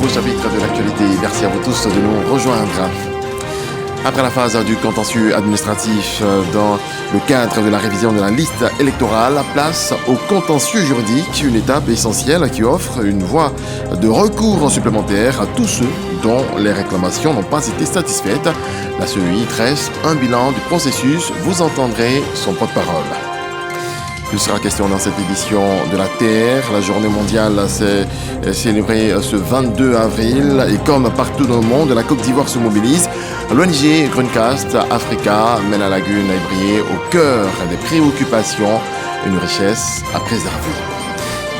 nouveau chapitre de l'actualité. Merci à vous tous de nous rejoindre. Après la phase du contentieux administratif dans le cadre de la révision de la liste électorale, place au contentieux juridique, une étape essentielle qui offre une voie de recours supplémentaire à tous ceux dont les réclamations n'ont pas été satisfaites. La CEI dresse un bilan du processus. Vous entendrez son porte-parole. Il sera question dans cette édition de la Terre. La journée mondiale s'est célébrée ce 22 avril et comme partout dans le monde, la Côte d'Ivoire se mobilise. L'ONG Greencast Africa mène la lagune à briller au cœur des préoccupations, une richesse à préserver.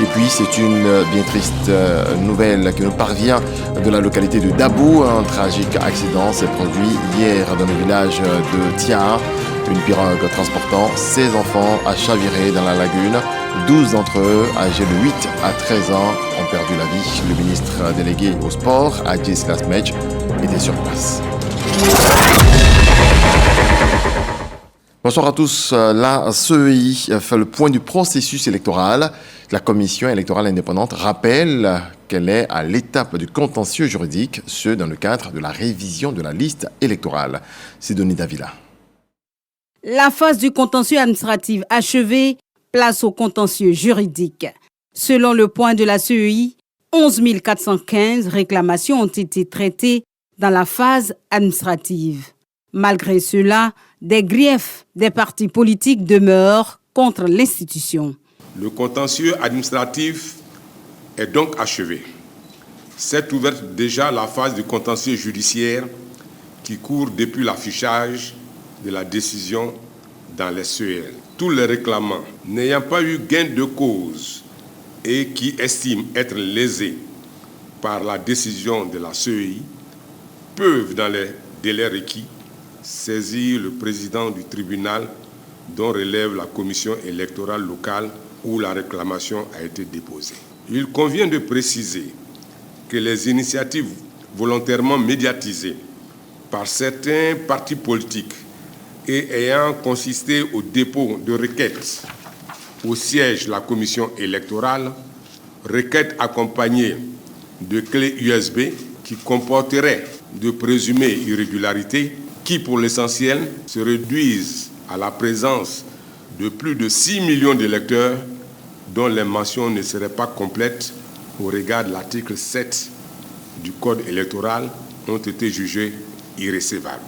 Et puis c'est une bien triste nouvelle qui nous parvient de la localité de Dabo. Un tragique accident s'est produit hier dans le village de Tia. Une pirogue transportant 16 enfants a chaviré dans la lagune. 12 d'entre eux, âgés de 8 à 13 ans, ont perdu la vie. Le ministre délégué au sport, Adjis Lasmej, était sur place. Bonsoir à tous. La CEI fait le point du processus électoral. La commission électorale indépendante rappelle qu'elle est à l'étape du contentieux juridique, ce dans le cadre de la révision de la liste électorale. Sidonie Davila. La phase du contentieux administratif achevée, place au contentieux juridique. Selon le point de la CEI, 11 415 réclamations ont été traitées dans la phase administrative. Malgré cela, des griefs des partis politiques demeurent contre l'institution. Le contentieux administratif est donc achevé. C'est ouverte déjà la phase du contentieux judiciaire qui court depuis l'affichage de la décision dans les CEL. Tous les réclamants n'ayant pas eu gain de cause et qui estiment être lésés par la décision de la CEI peuvent, dans les délais requis, saisir le président du tribunal dont relève la commission électorale locale où la réclamation a été déposée. Il convient de préciser que les initiatives volontairement médiatisées par certains partis politiques et ayant consisté au dépôt de requêtes au siège de la commission électorale, requêtes accompagnées de clés USB qui comporteraient de présumées irrégularités qui, pour l'essentiel, se réduisent à la présence de plus de 6 millions d'électeurs dont les mentions ne seraient pas complètes au regard de l'article 7 du Code électoral ont été jugées irrécevables,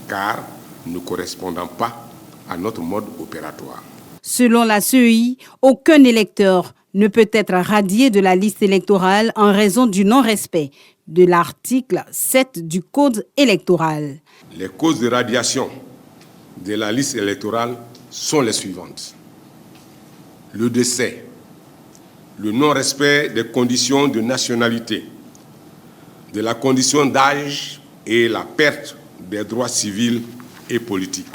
car ne correspondant pas à notre mode opératoire. Selon la CEI, aucun électeur ne peut être radié de la liste électorale en raison du non-respect de l'article 7 du Code électoral. Les causes de radiation de la liste électorale sont les suivantes. Le décès, le non-respect des conditions de nationalité, de la condition d'âge et la perte des droits civils et politiques.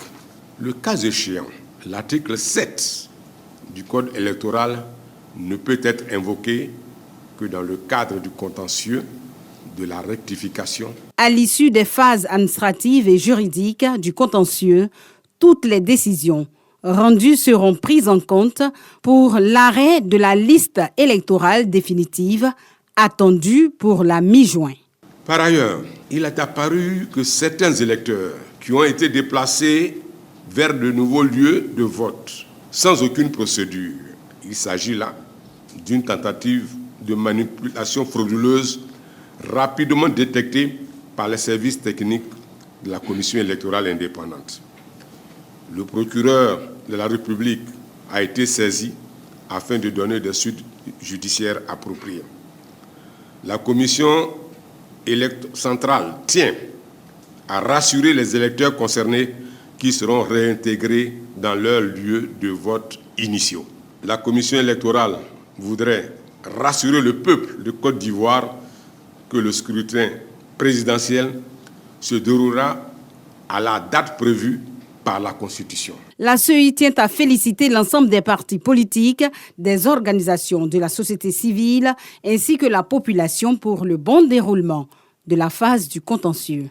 Le cas échéant, l'article 7 du Code électoral ne peut être invoqué que dans le cadre du contentieux de la rectification. À l'issue des phases administratives et juridiques du contentieux, toutes les décisions rendues seront prises en compte pour l'arrêt de la liste électorale définitive attendue pour la mi-juin. Par ailleurs, il est apparu que certains électeurs qui ont été déplacés vers de nouveaux lieux de vote sans aucune procédure. Il s'agit là d'une tentative de manipulation frauduleuse rapidement détectée par les services techniques de la Commission électorale indépendante. Le procureur de la République a été saisi afin de donner des suites judiciaires appropriées. La Commission centrale tient à rassurer les électeurs concernés qui seront réintégrés dans leurs lieux de vote initiaux. La Commission électorale voudrait rassurer le peuple de Côte d'Ivoire que le scrutin présidentiel se déroulera à la date prévue par la Constitution. La CEI tient à féliciter l'ensemble des partis politiques, des organisations de la société civile ainsi que la population pour le bon déroulement de la phase du contentieux.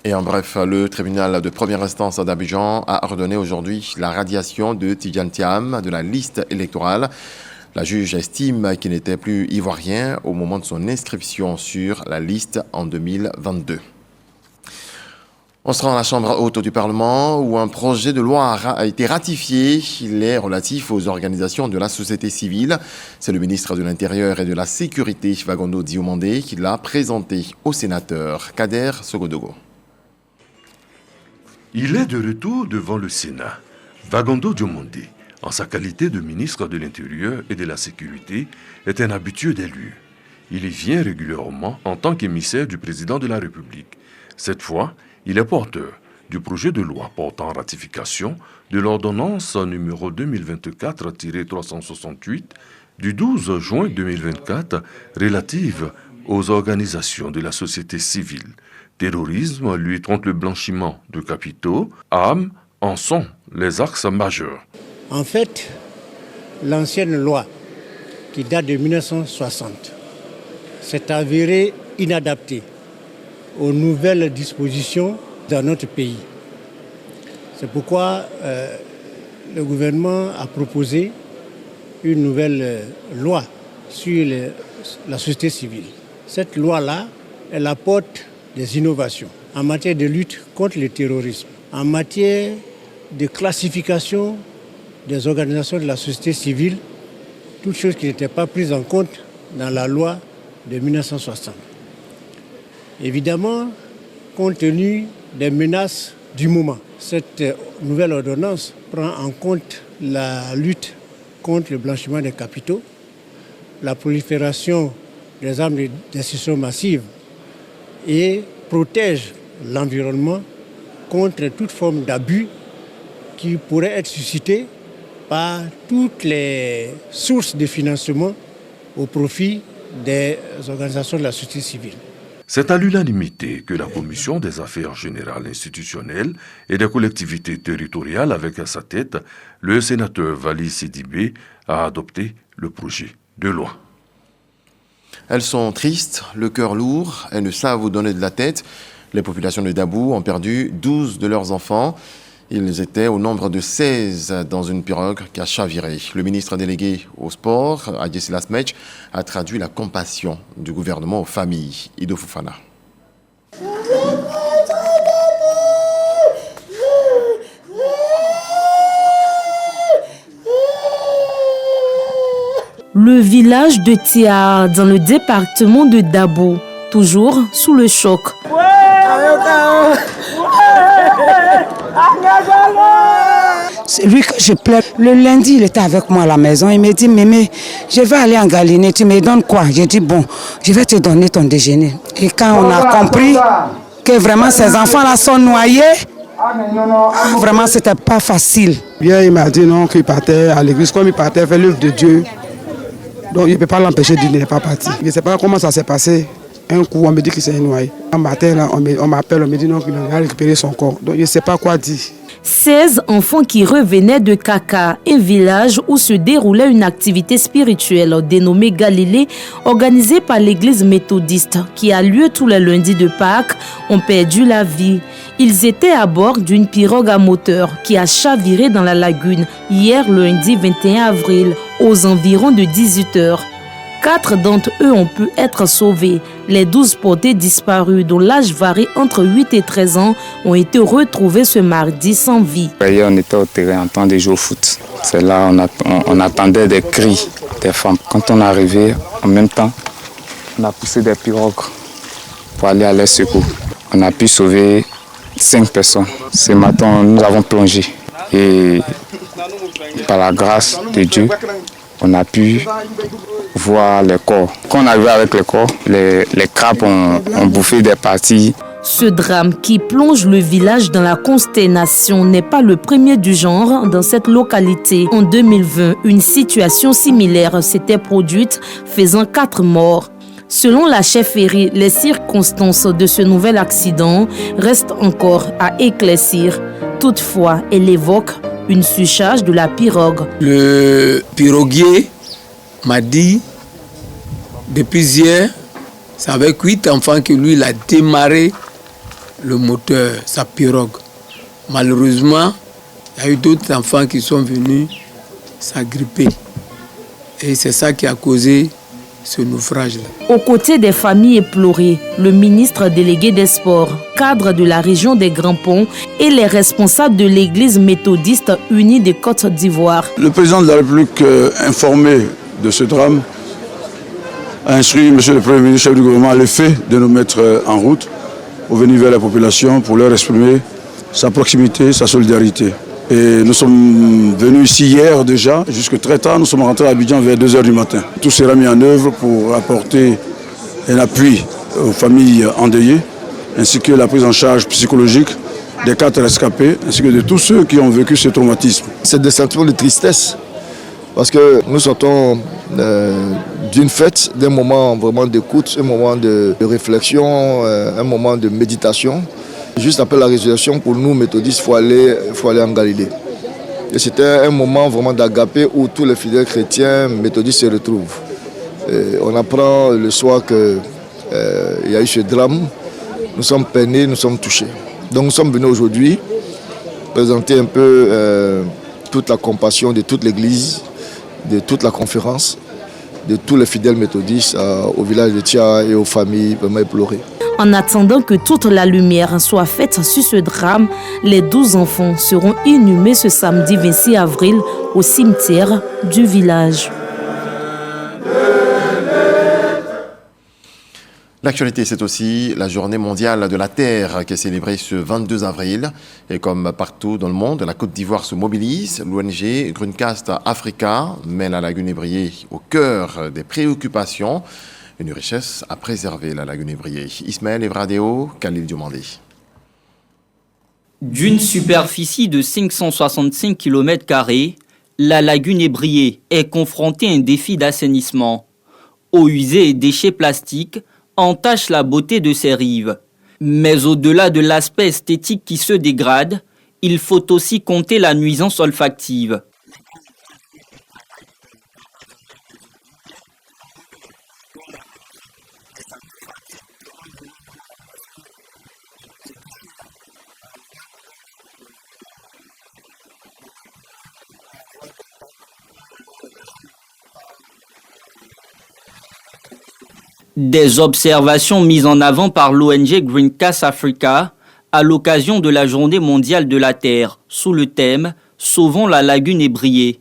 Et en bref, le tribunal de première instance d'Abidjan a ordonné aujourd'hui la radiation de Tidjane Thiam de la liste électorale. La juge estime qu'il n'était plus ivoirien au moment de son inscription sur la liste en 2022. On se rend à la Chambre haute du Parlement où un projet de loi a été ratifié. Il est relatif aux organisations de la société civile. C'est le ministre de l'Intérieur et de la Sécurité, Vagondo Diomandé, qui l'a présenté au sénateur Kader Sogodogo. Il est de retour devant le Sénat. Vagondo Diomandé, en sa qualité de ministre de l'Intérieur et de la Sécurité, est un habitué des lieux. Il y vient régulièrement en tant qu'émissaire du président de la République. Cette fois, il est porteur du projet de loi portant ratification de l'ordonnance numéro 2024-368 du 12 juin 2024 relative aux organisations de la société civile. Terrorisme, lutte contre le blanchiment de capitaux, armes en sont les axes majeurs. En fait, l'ancienne loi qui date de 1960 s'est avérée inadaptée aux nouvelles dispositions dans notre pays. C'est pourquoi le gouvernement a proposé une nouvelle loi sur la société civile. Cette loi-là, elle apporte des innovations en matière de lutte contre le terrorisme, en matière de classification des organisations de la société civile, toutes choses qui n'étaient pas prises en compte dans la loi de 1960. Évidemment, compte tenu des menaces du moment, cette nouvelle ordonnance prend en compte la lutte contre le blanchiment des capitaux, la prolifération des armes de destruction massive et protège l'environnement contre toute forme d'abus qui pourrait être suscité par toutes les sources de financement au profit des organisations de la société civile. C'est à l'unanimité que la Commission des affaires générales institutionnelles et des collectivités territoriales, avec à sa tête le sénateur Vali Sidibé, a adopté le projet de loi. Elles sont tristes, le cœur lourd, elles ne savent où donner de la tête. Les populations de Dabou ont perdu 12 de leurs enfants. Ils étaient au nombre de 16 dans une pirogue qui a chaviré. Le ministre délégué au sport, Adjessila Smetch, a traduit la compassion du gouvernement aux familles. Ido Fofana. Le village de Tia, dans le département de Dabo, toujours sous le choc. C'est lui que je pleure. Le lundi, il était avec moi à la maison. Il me dit, Mémé, je vais aller en Galinée. Tu me donnes quoi? J'ai dit, bon, je vais te donner ton déjeuner. Et quand on a compris que vraiment ces enfants-là sont noyés, vraiment, c'était pas facile. Bien, il m'a dit non, qu'il partait à l'église. Comme il partait faire l'œuvre de Dieu, donc il ne peut pas l'empêcher de ne pas partir. Je ne sais pas comment ça s'est passé. Un coup, on me dit qu'il s'est noyé. Un matin, là, on m'appelle, on me dit non, qu'il a récupéré son corps. Donc je ne sais pas quoi dire. 16 enfants qui revenaient de Kaka, un village où se déroulait une activité spirituelle dénommée Galilée, organisée par l'église méthodiste, qui a lieu tous les lundis de Pâques, ont perdu la vie. Ils étaient à bord d'une pirogue à moteur qui a chaviré dans la lagune hier lundi 21 avril, aux environs de 18h. 4 d'entre eux ont pu être sauvés. Les 12 portés disparus, dont l'âge varie entre 8 et 13 ans, ont été retrouvés ce mardi sans vie. Hier, on était au terrain en train de jouer au foot. C'est là on attendait des cris des femmes. Quand on est arrivé, en même temps, on a poussé des pirogues pour aller à leur secours. On a pu sauver 5 personnes. Ce matin, nous avons plongé. Et par la grâce de Dieu, on a pu voir les corps. Quand on est arrivé avec les corps, les crabes ont bouffé des parties. Ce drame qui plonge le village dans la consternation n'est pas le premier du genre dans cette localité. En 2020, une situation similaire s'était produite, faisant 4 morts. Selon la chefferie, les circonstances de ce nouvel accident restent encore à éclaircir. Toutefois, elle évoque une surcharge de la pirogue. Le piroguier m'a dit, depuis hier, c'est avec 8 enfants que lui, il a démarré le moteur, sa pirogue. Malheureusement, il y a eu d'autres enfants qui sont venus s'agripper. Et c'est ça qui a causé ce naufrage-là. Aux côtés des familles éplorées, le ministre délégué des Sports, cadre de la région des Grands Ponts et les responsables de l'église méthodiste unie de Côte d'Ivoire. Le président de la République, informé de ce drame, a instruit M. le Premier ministre, chef du gouvernement, à l'effet de nous mettre en route pour venir vers la population, pour leur exprimer sa proximité, sa solidarité. Et nous sommes venus ici hier déjà, jusque très tard, nous sommes rentrés à Abidjan vers 2h du matin. Tout sera mis en œuvre pour apporter un appui aux familles endeuillées, ainsi que la prise en charge psychologique des 4 rescapés, ainsi que de tous ceux qui ont vécu ce traumatisme. C'est des sentiments de tristesse, parce que nous sortons d'une fête, d'un moment vraiment d'écoute, un moment de réflexion, un moment de méditation. Juste après la résurrection, pour nous, méthodistes, il faut aller en Galilée. Et c'était un moment vraiment d'agapé où tous les fidèles chrétiens méthodistes se retrouvent. Et on apprend le soir qu'il y a eu ce drame. Nous sommes peinés, nous sommes touchés. Donc nous sommes venus aujourd'hui présenter un peu toute la compassion de toute l'Église, de toute la conférence, de tous les fidèles méthodistes au village de Tia et aux familles vraiment éplorées. En attendant que toute la lumière soit faite sur ce drame, les 12 enfants seront inhumés ce samedi 26 avril au cimetière du village. L'actualité, c'est aussi la journée mondiale de la Terre qui est célébrée ce 22 avril. Et comme partout dans le monde, la Côte d'Ivoire se mobilise. L'ONG Greencast Africa met la lagune ébriée au cœur des préoccupations. Une richesse à préserver, la lagune ébriée. Ismaël Evradeo, Khalil Diomandé. D'une superficie de 565 km², la lagune ébriée est confrontée à un défi d'assainissement. Eau usée et déchets plastiques entachent la beauté de ses rives. Mais au-delà de l'aspect esthétique qui se dégrade, il faut aussi compter la nuisance olfactive. Des observations mises en avant par l'ONG Greencast Africa à l'occasion de la Journée mondiale de la Terre sous le thème « Sauvons la lagune ébriée ».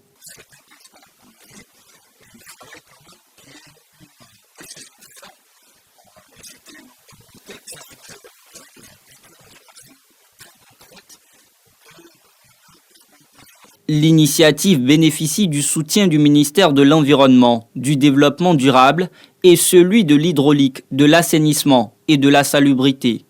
L'initiative bénéficie du soutien du ministère de l'Environnement, du Développement durable et celui de l'hydraulique, de l'assainissement et de la salubrité.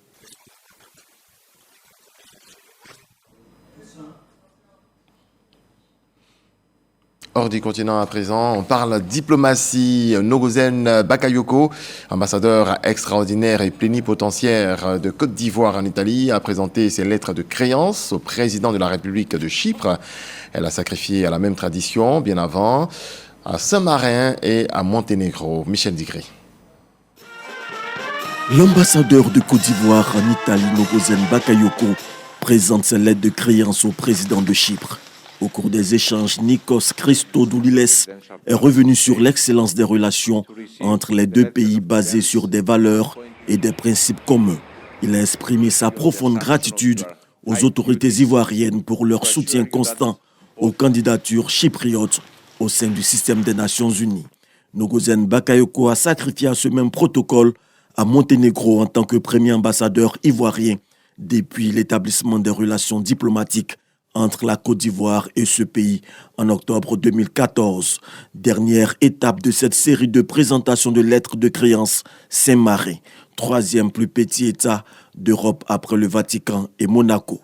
Hors du continent à présent, on parle diplomatie. Nogozen Bakayoko, ambassadeur extraordinaire et plénipotentiaire de Côte d'Ivoire en Italie, a présenté ses lettres de créance au président de la République de Chypre. Elle a sacrifié à la même tradition bien avant à Saint-Marin et à Monténégro. Michel Digré. L'ambassadeur de Côte d'Ivoire en Italie, Nogozen Bakayoko, présente ses lettres de créance au président de Chypre. Au cours des échanges, Nikos Christodoulides est revenu sur l'excellence des relations entre les deux pays basées sur des valeurs et des principes communs. Il a exprimé sa profonde gratitude aux autorités ivoiriennes pour leur soutien constant aux candidatures chypriotes au sein du système des Nations Unies. Nogozen Bakayoko a sacrifié à ce même protocole à Monténégro en tant que premier ambassadeur ivoirien depuis l'établissement des relations diplomatiques entre la Côte d'Ivoire et ce pays en octobre 2014. Dernière étape de cette série de présentations de lettres de créance, Saint-Marin, troisième plus petit État d'Europe après le Vatican et Monaco.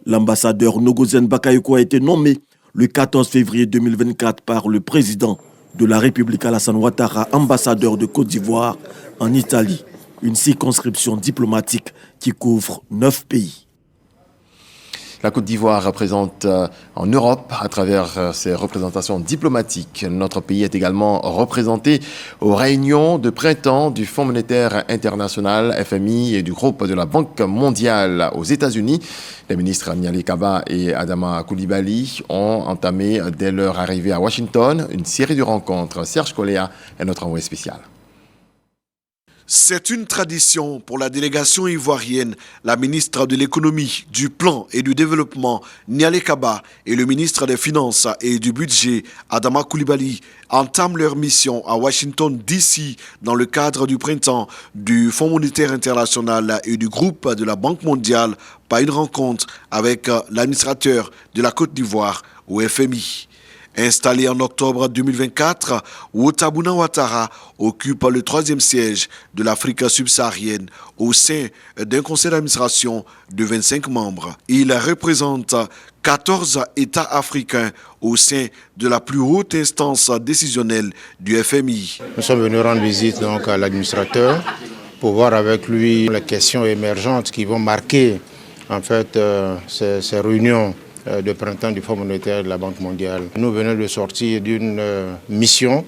L'ambassadeur Nogozen Bakayoko a été nommé le 14 février 2024 par le président de la République Alassane Ouattara, ambassadeur de Côte d'Ivoire en Italie, une circonscription diplomatique qui couvre 9 pays. La Côte d'Ivoire représente en Europe à travers ses représentations diplomatiques. Notre pays est également représenté aux réunions de printemps du Fonds monétaire international, FMI, et du groupe de la Banque mondiale aux États-Unis. Les ministres Niali Kaba et Adama Coulibaly ont entamé dès leur arrivée à Washington une série de rencontres. Serge Coléa est notre envoyé spécial. C'est une tradition pour la délégation ivoirienne. La ministre de l'économie, du plan et du développement, Niali Kaba, et le ministre des Finances et du budget, Adama Coulibaly, entament leur mission à Washington, D.C. dans le cadre du printemps du Fonds monétaire international et du groupe de la Banque mondiale par une rencontre avec l'administrateur de la Côte d'Ivoire au FMI. Installé en octobre 2024, Wothabuna Ouattara occupe le 3e siège de l'Afrique subsaharienne au sein d'un conseil d'administration de 25 membres. Il représente 14 États africains au sein de la plus haute instance décisionnelle du FMI. Nous sommes venus rendre visite donc à l'administrateur pour voir avec lui les questions émergentes qui vont marquer en fait ces réunions de printemps du Fonds monétaire de la Banque mondiale. Nous venons de sortir d'une mission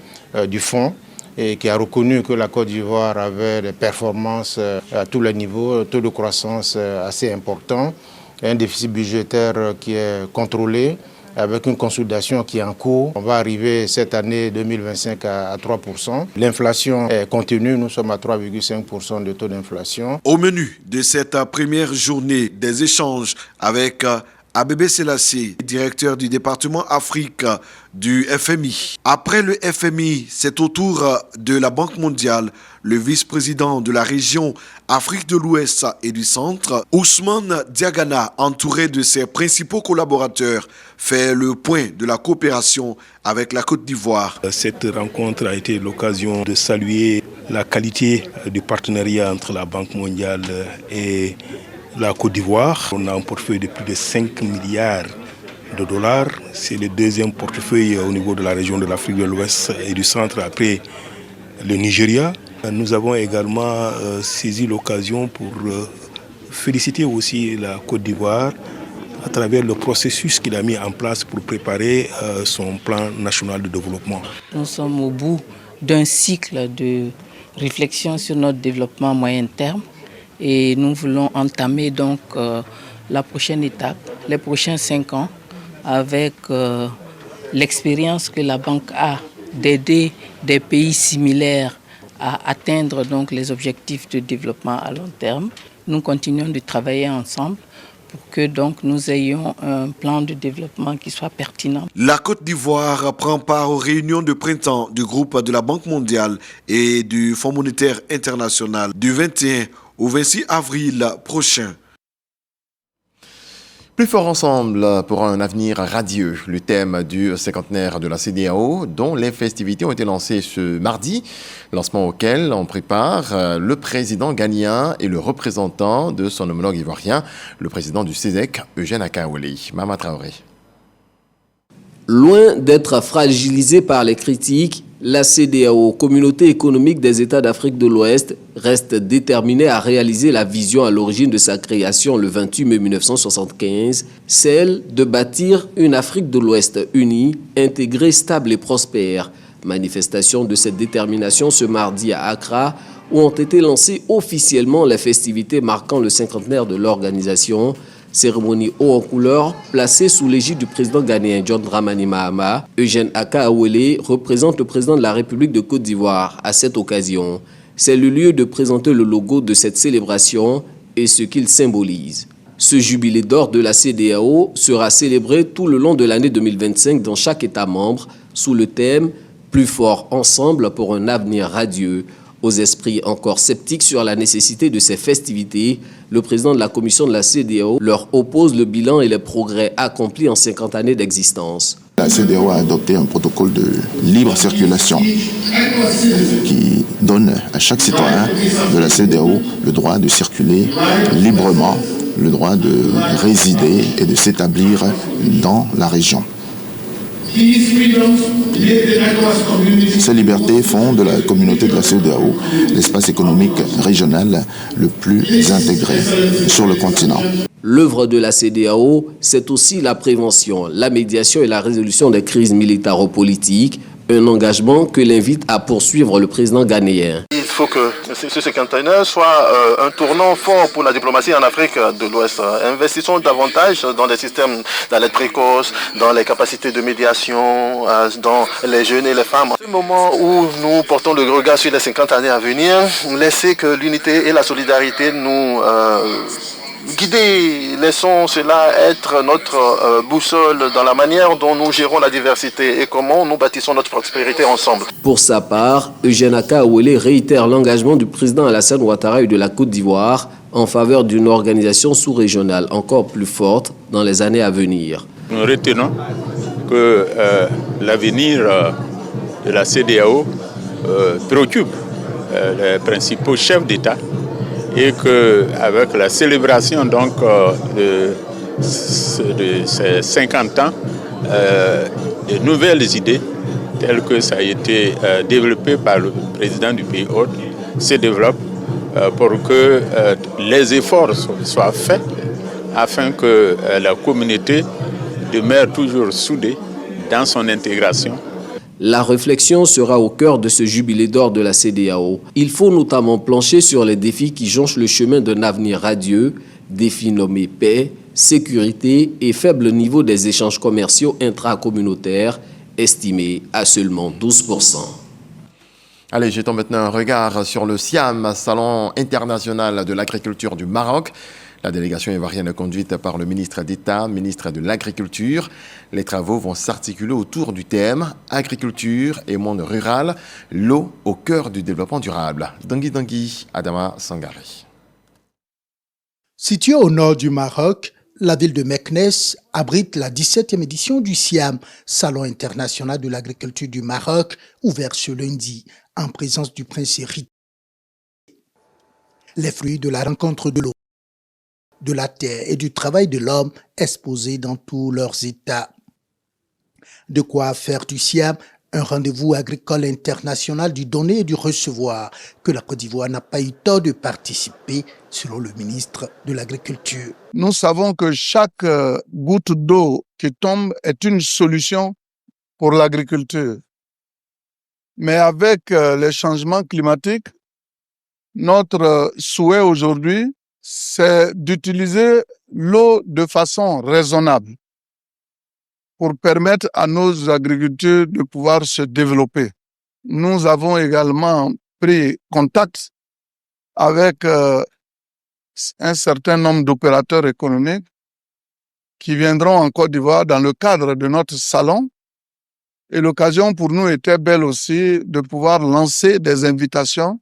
du Fonds et qui a reconnu que la Côte d'Ivoire avait des performances à tous les niveaux, un taux de croissance assez important, un déficit budgétaire qui est contrôlé avec une consolidation qui est en cours. On va arriver cette année 2025 à 3%. L'inflation est contenue, nous sommes à 3,5% de taux d'inflation. Au menu de cette première journée des échanges avec Abebe Selassie, directeur du département Afrique du FMI. Après le FMI, c'est au tour de la Banque mondiale. Le vice-président de la région Afrique de l'Ouest et du Centre, Ousmane Diagana, entouré de ses principaux collaborateurs, fait le point de la coopération avec la Côte d'Ivoire. Cette rencontre a été l'occasion de saluer la qualité du partenariat entre la Banque mondiale et la Côte d'Ivoire. On a un portefeuille de plus de 5 milliards de dollars. C'est le deuxième portefeuille au niveau de la région de l'Afrique de l'Ouest et du Centre après le Nigeria. Nous avons également saisi l'occasion pour féliciter aussi la Côte d'Ivoire à travers le processus qu'il a mis en place pour préparer son plan national de développement. Nous sommes au bout d'un cycle de réflexion sur notre développement à moyen terme. Et nous voulons entamer donc la prochaine étape, les prochains 5 ans, avec l'expérience que la banque a d'aider des pays similaires à atteindre donc les objectifs de développement à long terme. Nous continuons de travailler ensemble pour que donc nous ayons un plan de développement qui soit pertinent. La Côte d'Ivoire prend part aux réunions de printemps du groupe de la Banque mondiale et du Fonds monétaire international du 21 au 26 avril prochain. Plus fort ensemble pour un avenir radieux, le thème du cinquantenaire de la CEDEAO, dont les festivités ont été lancées ce mardi, lancement auquel on prépare le président ghanéen et le représentant de son homologue ivoirien, le président du CESEC, Eugène Akaole. Mama Traoré. Loin d'être fragilisée par les critiques, la CEDEAO, Communauté économique des États d'Afrique de l'Ouest, reste déterminée à réaliser la vision à l'origine de sa création le 28 mai 1975, celle de bâtir une Afrique de l'Ouest unie, intégrée, stable et prospère. Manifestation de cette détermination ce mardi à Accra, où ont été lancées officiellement les festivités marquant le cinquantenaire de l'organisation. Cérémonie haut en couleur, placée sous l'égide du président ghanéen John Dramani Mahama. Eugène Akaole représente le président de la République de Côte d'Ivoire à cette occasion. C'est le lieu de présenter le logo de cette célébration et ce qu'il symbolise. Ce jubilé d'or de la CEDEAO sera célébré tout le long de l'année 2025 dans chaque État membre sous le thème « Plus fort ensemble pour un avenir radieux ». Aux esprits encore sceptiques sur la nécessité de ces festivités, le président de la commission de la CEDEAO leur oppose le bilan et les progrès accomplis en 50 années d'existence. La CEDEAO a adopté un protocole de libre circulation qui donne à chaque citoyen de la CEDEAO le droit de circuler librement, le droit de résider et de s'établir dans la région. Ces libertés font de la communauté de la CEDEAO l'espace économique régional le plus intégré sur le continent. L'œuvre de la CEDEAO, c'est aussi la prévention, la médiation et la résolution des crises militaro-politiques, un engagement que l'invite à poursuivre le président ghanéen. Il faut que ce cinquantenaire soit un tournant fort pour la diplomatie en Afrique de l'Ouest. Investissons davantage dans les systèmes d'alerte précoce, dans les capacités de médiation, dans les jeunes et les femmes. À ce moment où nous portons le regard sur les 50 années à venir, laissez que l'unité et la solidarité nous guider, laissons cela être notre boussole dans la manière dont nous gérons la diversité et comment nous bâtissons notre prospérité ensemble. Pour sa part, Eugène Akaouele réitère l'engagement du président Alassane Ouattara et de la Côte d'Ivoire en faveur d'une organisation sous-régionale encore plus forte dans les années à venir. Nous retenons que l'avenir de la CEDEAO préoccupe les principaux chefs d'État et qu'avec la célébration donc, de ces 50 ans, de nouvelles idées telles que ça a été développé par le président du pays hôte se développent pour que les efforts soient faits afin que la communauté demeure toujours soudée dans son intégration. La réflexion sera au cœur de ce jubilé d'or de la CEDEAO. Il faut notamment plancher sur les défis qui jonchent le chemin d'un avenir radieux, défis nommés paix, sécurité et faible niveau des échanges commerciaux intracommunautaires, estimés à seulement 12%. Allez, jetons maintenant un regard sur le SIAM, Salon international de l'agriculture du Maroc. La délégation ivoirienne conduite par le ministre d'État, ministre de l'Agriculture. Les travaux vont s'articuler autour du thème « Agriculture et monde rural, l'eau au cœur du développement durable ». Dangui, Adama Sangari. Située au nord du Maroc, la ville de Meknès abrite la 17e édition du SIAM, Salon international de l'agriculture du Maroc, ouvert ce lundi, en présence du prince héritier. Les fruits de la rencontre de l'eau, de la terre et du travail de l'homme exposés dans tous leurs états. De quoi faire du SIAM un rendez-vous agricole international du donner et du recevoir que la Côte d'Ivoire n'a pas eu tort de participer, selon le ministre de l'Agriculture. Nous savons que chaque goutte d'eau qui tombe est une solution pour l'agriculture. Mais avec les changements climatiques, notre souhait aujourd'hui, c'est d'utiliser l'eau de façon raisonnable pour permettre à nos agriculteurs de pouvoir se développer. Nous avons également pris contact avec un certain nombre d'opérateurs économiques qui viendront en Côte d'Ivoire dans le cadre de notre salon. Et l'occasion pour nous était belle aussi de pouvoir lancer des invitations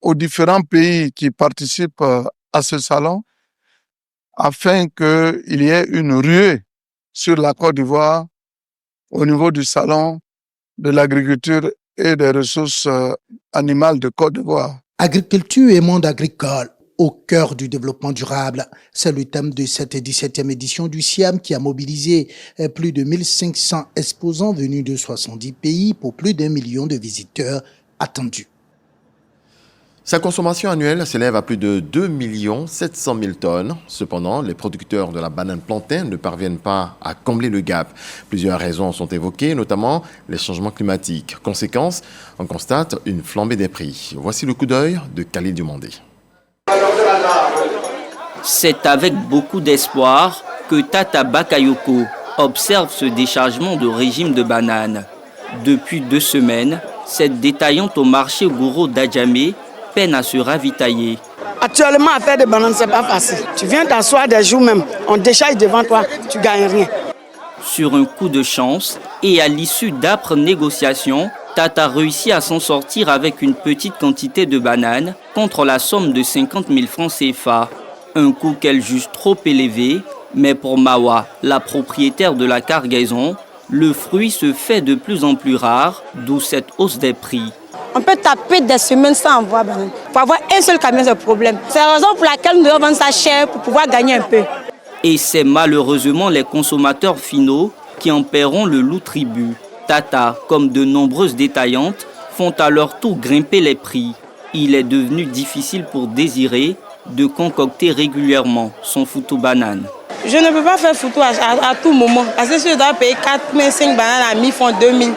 aux différents pays qui participent à ce salon afin qu'il y ait une ruée sur la Côte d'Ivoire au niveau du salon de l'agriculture et des ressources animales de Côte d'Ivoire. Agriculture et monde agricole au cœur du développement durable. C'est le thème de cette 17e édition du SIAM qui a mobilisé plus de 1500 exposants venus de 70 pays pour plus d'1 million de visiteurs attendus. Sa consommation annuelle s'élève à plus de 2 700 000 tonnes. Cependant, les producteurs de la banane plantain ne parviennent pas à combler le gap. Plusieurs raisons sont évoquées, notamment les changements climatiques. Conséquence, on constate une flambée des prix. Voici le coup d'œil de Khalil Diomandé. C'est avec beaucoup d'espoir que Tata Bakayoko observe ce déchargement de régime de bananes. Depuis 2 semaines, cette détaillante au marché Gouro d'Adjamé peine à se ravitailler. Actuellement, à faire des bananes, c'est pas facile. Tu viens t'asseoir des jours même, on décharge devant toi, tu gagnes rien. Sur un coup de chance et à l'issue d'âpres négociations, Tata réussit à s'en sortir avec une petite quantité de bananes contre la somme de 50 000 francs CFA. Un coût qu'elle juge trop élevé, mais pour Mawa, la propriétaire de la cargaison, le fruit se fait de plus en plus rare, d'où cette hausse des prix. On peut taper des semaines sans avoir banane. Pour avoir un seul camion, c'est le problème. C'est la raison pour laquelle nous devons vendre ça cher pour pouvoir gagner un peu. Et c'est malheureusement les consommateurs finaux qui en paieront le loup tribut. Tata, comme de nombreuses détaillantes, font à leur tour grimper les prix. Il est devenu difficile pour Désiré, de concocter régulièrement son foutou banane. Je ne peux pas faire foutou à tout moment parce que si je dois payer 4 000, 5 bananes à 1000 francs, 2000,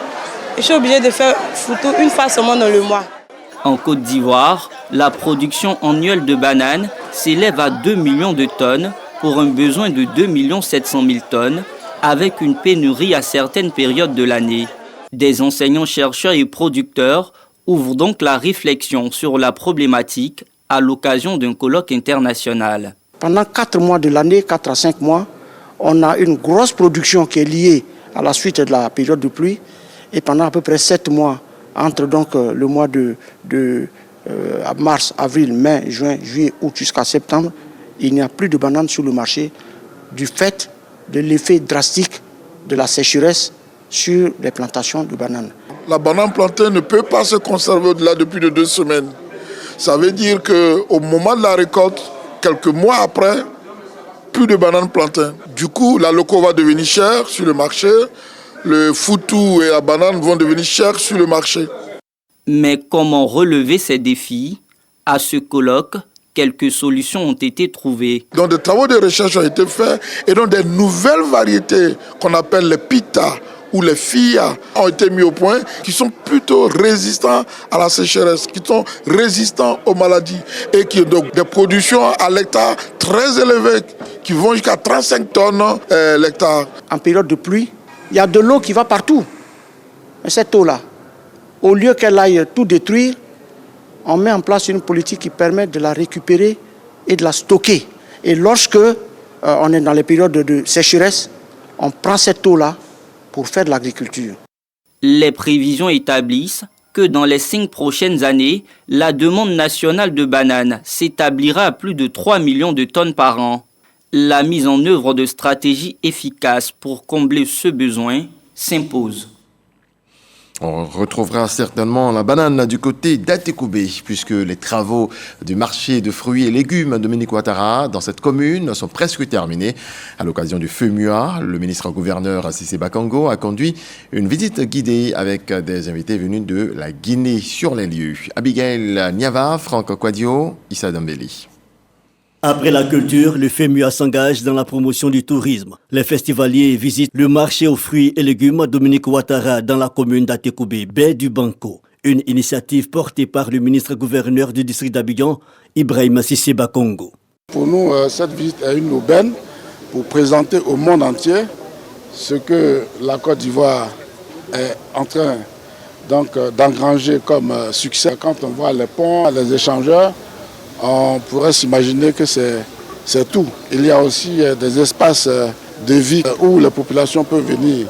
je suis obligé de faire foutou une fois seulement dans le mois. En Côte d'Ivoire, la production annuelle de bananes s'élève à 2 millions de tonnes pour un besoin de 2 700 000 tonnes, avec une pénurie à certaines périodes de l'année. Des enseignants-chercheurs et producteurs ouvrent donc la réflexion sur la problématique à l'occasion d'un colloque international. Pendant 4 mois de l'année, 4 à 5 mois, on a une grosse production qui est liée à la suite de la période de pluie. Et pendant à peu près 7 mois, entre donc le mois de mars, avril, mai, juin, juillet, août jusqu'à septembre, il n'y a plus de bananes sur le marché du fait de l'effet drastique de la sécheresse sur les plantations de bananes. La banane plantée ne peut pas se conserver au-delà de plus de 2 semaines. Ça veut dire qu'au moment de la récolte, quelques mois après, plus de bananes plantées. Du coup, la loco va devenir chère sur le marché, le foutou et la banane vont devenir chers sur le marché. Mais comment relever ces défis? À ce colloque, quelques solutions ont été trouvées. Donc des travaux de recherche ont été faits et donc des nouvelles variétés qu'on appelle les pita ou les fia ont été mis au point, qui sont plutôt résistants à la sécheresse, qui sont résistants aux maladies et qui ont donc des productions à l'hectare très élevées, qui vont jusqu'à 35 tonnes l'hectare. En période de pluie, il y a de l'eau qui va partout. Et cette eau-là, au lieu qu'elle aille tout détruire, on met en place une politique qui permet de la récupérer et de la stocker. Et lorsque on est dans les périodes de sécheresse, on prend cette eau-là pour faire de l'agriculture. Les prévisions établissent que dans les 5 prochaines années, la demande nationale de bananes s'établira à plus de 3 millions de tonnes par an. La mise en œuvre de stratégies efficaces pour combler ce besoin s'impose. On retrouvera certainement la banane du côté d'Atekoubé, puisque les travaux du marché de fruits et légumes Dominique Ouattara dans cette commune sont presque terminés. À l'occasion du FEMUA, le ministre-gouverneur Cissé Bakongo a conduit une visite guidée avec des invités venus de la Guinée sur les lieux. Abigail Niava, Franck Quadio, Issa Dambeli. Après la culture, le FEMUA s'engage dans la promotion du tourisme. Les festivaliers visitent le marché aux fruits et légumes Dominique Ouattara dans la commune d'Atekoubé, baie du Banco. Une initiative portée par le ministre-gouverneur du district d'Abidjan, Ibrahima Cissé Bakongo. Pour nous, cette visite est une aubaine pour présenter au monde entier ce que la Côte d'Ivoire est en train d'engranger comme succès. Quand on voit les ponts, les échangeurs, on pourrait s'imaginer que c'est tout. Il y a aussi des espaces de vie où les populations peuvent venir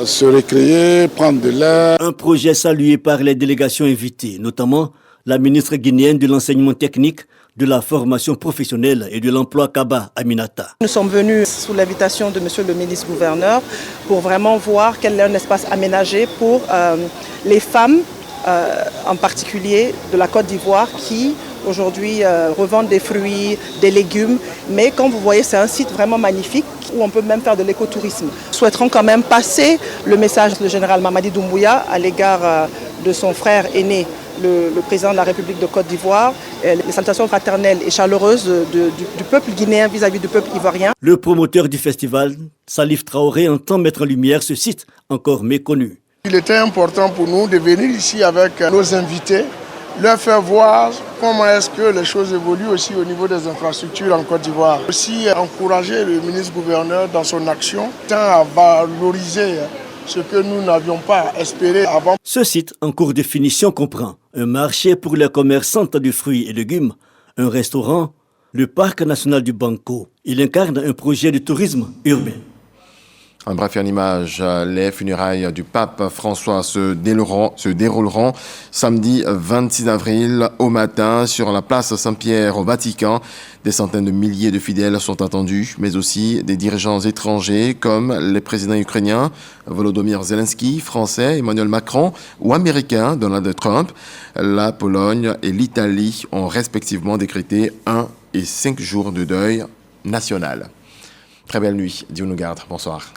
se récréer, prendre de l'air. Un projet salué par les délégations invitées, notamment la ministre guinéenne de l'enseignement technique, de la formation professionnelle et de l'emploi Kaba Aminata. Nous sommes venus sous l'invitation de monsieur le ministre-gouverneur pour vraiment voir quel est un espace aménagé pour les femmes, en particulier de la Côte d'Ivoire, qui aujourd'hui revendent des fruits, des légumes. Mais comme vous voyez, c'est un site vraiment magnifique où on peut même faire de l'écotourisme. Nous souhaiterons quand même passer le message du général Mamadi Doumbouya à l'égard de son frère aîné, le président de la République de Côte d'Ivoire. Les salutations fraternelles et chaleureuses du peuple guinéen vis-à-vis du peuple ivoirien. Le promoteur du festival, Salif Traoré, entend mettre en lumière ce site encore méconnu. Il était important pour nous de venir ici avec nos invités, leur faire voir comment est-ce que les choses évoluent aussi au niveau des infrastructures en Côte d'Ivoire. Aussi encourager le ministre-gouverneur dans son action, tant à valoriser ce que nous n'avions pas espéré avant. Ce site en cours de finition comprend un marché pour les commerçantes de fruits et légumes, un restaurant, le parc national du Banco. Il incarne un projet de tourisme urbain. En bref, en image, les funérailles du pape François se dérouleront samedi 26 avril au matin sur la place Saint-Pierre au Vatican. Des centaines de milliers de fidèles sont attendus, mais aussi des dirigeants étrangers comme les présidents ukrainiens Volodymyr Zelensky, français Emmanuel Macron ou américain Donald Trump. La Pologne et l'Italie ont respectivement décrété 1 et 5 jours de deuil national. Très belle nuit, Dieu nous garde. Bonsoir.